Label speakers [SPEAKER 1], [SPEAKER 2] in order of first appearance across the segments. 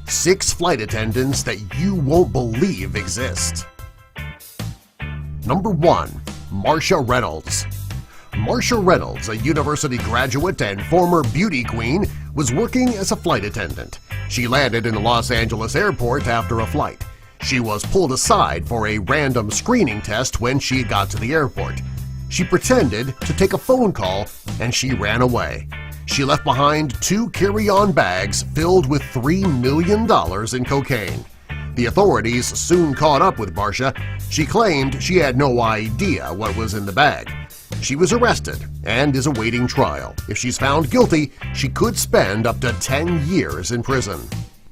[SPEAKER 1] 6 flight attendants that you won't believe exist. Number 1. Marsha Reynolds. Marsha Reynolds, a university graduate and former beauty queen, was working as a flight attendant. She landed in the Los Angeles airport after a flight. She was pulled aside for a random screening test when she got to the airport. She pretended to take a phone call and she ran away. She left behind 2 carry-on bags filled with $3 million in cocaine. The authorities soon caught up with Marsha. She claimed she had no idea what was in the bag. She was arrested and is awaiting trial. If she's found guilty, she could spend up to 10 years in prison.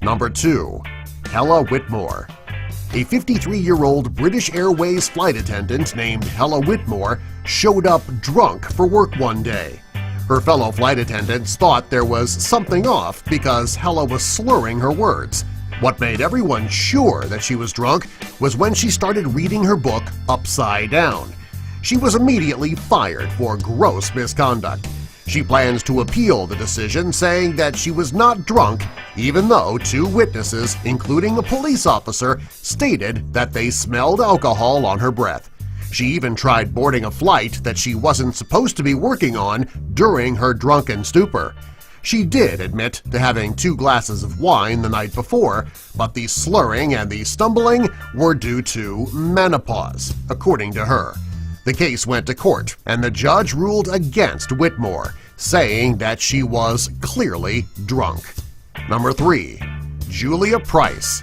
[SPEAKER 1] Number 2. Hella Whitmore. A 53-year-old British Airways flight attendant named Hella Whitmore showed up drunk for work one day. Her fellow flight attendants thought there was something off because Hella was slurring her words. What made everyone sure that she was drunk was when she started reading her book upside down. She was immediately fired for gross misconduct. She plans to appeal the decision, saying that she was not drunk even though 2 witnesses, including a police officer, stated that they smelled alcohol on her breath. She even tried boarding a flight that she wasn't supposed to be working on during her drunken stupor. She did admit to having 2 glasses of wine the night before, but the slurring and the stumbling were due to menopause, according to her. The case went to court, and the judge ruled against Whitmore, saying that she was clearly drunk. Number 3. Julia Price.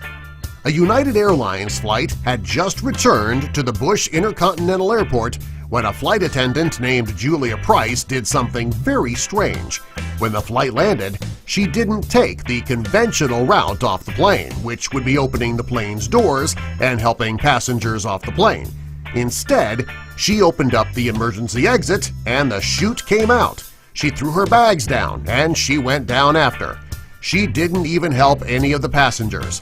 [SPEAKER 1] A United Airlines flight had just returned to the Bush Intercontinental Airport when a flight attendant named Julia Price did something very strange. When the flight landed, she didn't take the conventional route off the plane, which would be opening the plane's doors and helping passengers off the plane. Instead, she opened up the emergency exit and the chute came out. She threw her bags down and she went down after. She didn't even help any of the passengers.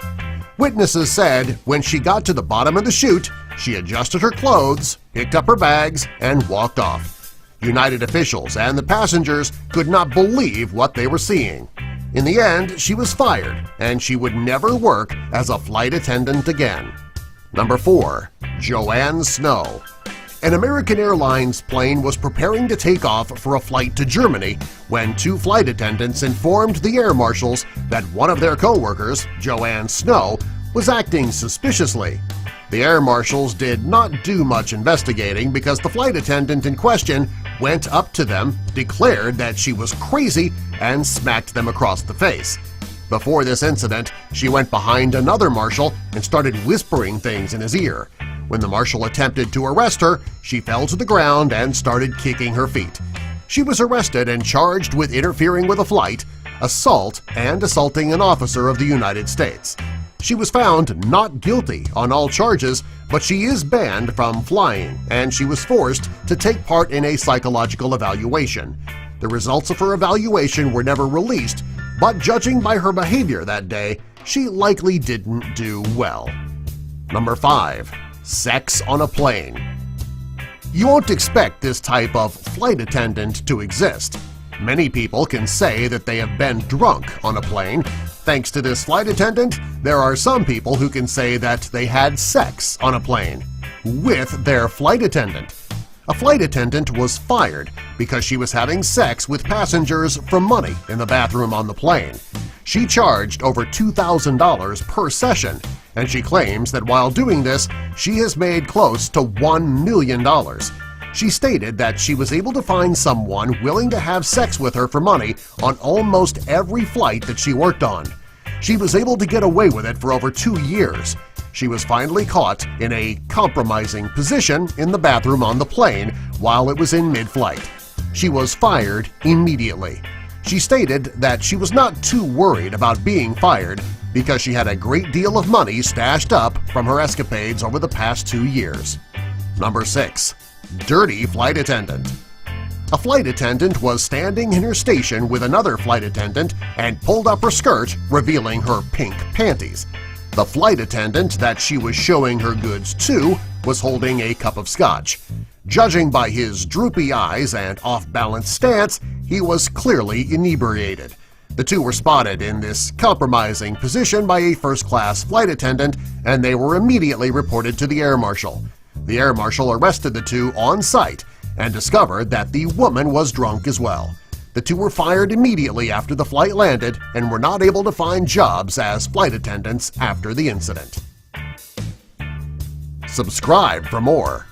[SPEAKER 1] Witnesses said when she got to the bottom of the chute, she adjusted her clothes, picked up her bags, and walked off. United officials and the passengers could not believe what they were seeing. In the end, she was fired, and she would never work as a flight attendant again. Number 4. Joanne Snow. An American Airlines plane was preparing to take off for a flight to Germany when 2 flight attendants informed the air marshals that one of their co-workers, Joanne Snow, was acting suspiciously. The air marshals did not do much investigating because the flight attendant in question went up to them, declared that she was crazy, and smacked them across the face. Before this incident, she went behind another marshal and started whispering things in his ear. When the marshal attempted to arrest her, she fell to the ground and started kicking her feet. She was arrested and charged with interfering with a flight, assault, and assaulting an officer of the United States. She was found not guilty on all charges, but she is banned from flying, and she was forced to take part in a psychological evaluation. The results of her evaluation were never released, but judging by her behavior that day, she likely didn't do well. Number 5. Sex on a plane. You won't expect this type of flight attendant to exist. Many people can say that they have been drunk on a plane. Thanks to this flight attendant, there are some people who can say that they had sex on a plane with their flight attendant. A flight attendant was fired because she was having sex with passengers for money in the bathroom on the plane. She charged over $2,000 per session, and she claims that while doing this, she has made close to $1 million. She stated that she was able to find someone willing to have sex with her for money on almost every flight that she worked on. She was able to get away with it for over 2 years. She was finally caught in a compromising position in the bathroom on the plane while it was in mid-flight. She was fired immediately. She stated that she was not too worried about being fired because she had a great deal of money stashed up from her escapades over the past 2 years. Number 6. Dirty Flight Attendant. A flight attendant was standing in her station with another flight attendant and pulled up her skirt, revealing her pink panties. The flight attendant that she was showing her goods to was holding a cup of scotch. Judging by his droopy eyes and off-balance stance, he was clearly inebriated. The two were spotted in this compromising position by a first-class flight attendant, and they were immediately reported to the air marshal. The air marshal arrested the two on site and discovered that the woman was drunk as well. The two were fired immediately after the flight landed and were not able to find jobs as flight attendants after the incident. Subscribe for more.